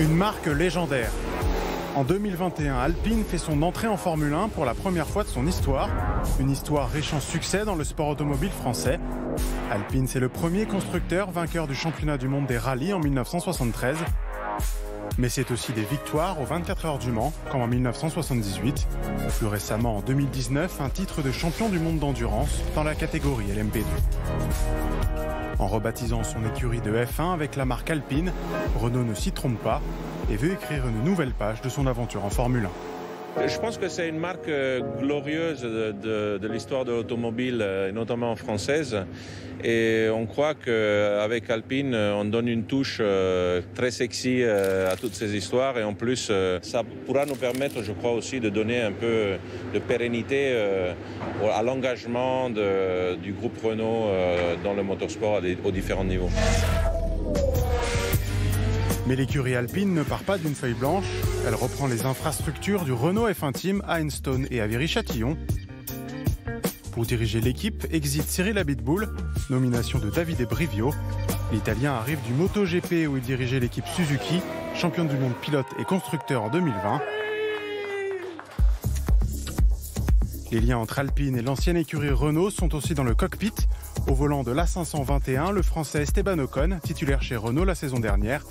Une marque légendaire. En 2021, Alpine fait son entrée en Formule 1 pour la première fois de son histoire. Une histoire riche en succès dans le sport automobile français. Alpine, c'est le premier constructeur vainqueur du championnat du monde des rallyes en 1973. Mais c'est aussi des victoires aux 24 heures du Mans, comme en 1978. Plus récemment, en 2019, un titre de champion du monde d'endurance dans la catégorie LMP2. En rebaptisant son écurie de F1 avec la marque Alpine, Renault ne s'y trompe pas et veut écrire une nouvelle page de son aventure en Formule 1. Je pense que c'est une marque glorieuse de l'histoire de l'automobile, notamment française. Et on croit qu'avec Alpine, on donne une touche très sexy à toutes ces histoires. Et en plus, ça pourra nous permettre, je crois aussi, de donner un peu de pérennité à l'engagement du groupe Renault dans le motorsport aux différents niveaux. Mais l'écurie Alpine ne part pas d'une feuille blanche. Elle reprend les infrastructures du Renault F1 Team à Enstone et à Viry-Châtillon. Pour diriger l'équipe, exit Cyril Abitboul, nomination de Davide Brivio. L'Italien arrive du MotoGP où il dirigeait l'équipe Suzuki, championne du monde pilote et constructeur en 2020. Les liens entre Alpine et l'ancienne écurie Renault sont aussi dans le cockpit. Au volant de l'A521, le français Esteban Ocon, titulaire chez Renault la saison dernière,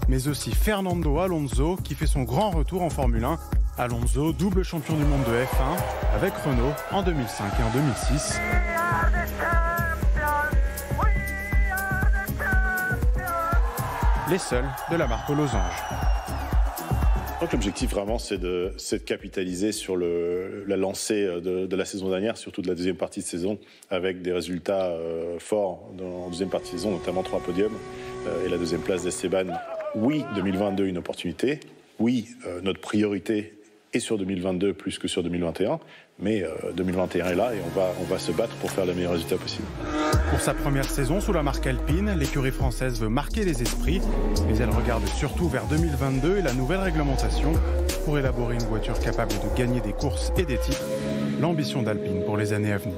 mais aussi Fernando Alonso qui fait son grand retour en Formule 1. Alonso, double champion du monde de F1 avec Renault en 2005 et en 2006. Les seuls de la marque aux losanges. Donc l'objectif vraiment c'est de capitaliser sur la lancée de la saison dernière, surtout de la deuxième partie de saison, avec des résultats forts en deuxième partie de saison, notamment 3 podiums et la deuxième place d'Esteban. Oui, 2022 une opportunité, oui, notre priorité est sur 2022 plus que sur 2021, mais 2021 est là et on va se battre pour faire le meilleur résultat possible. Pour sa première saison sous la marque Alpine, l'écurie française veut marquer les esprits, mais elle regarde surtout vers 2022 et la nouvelle réglementation pour élaborer une voiture capable de gagner des courses et des titres. L'ambition d'Alpine pour les années à venir.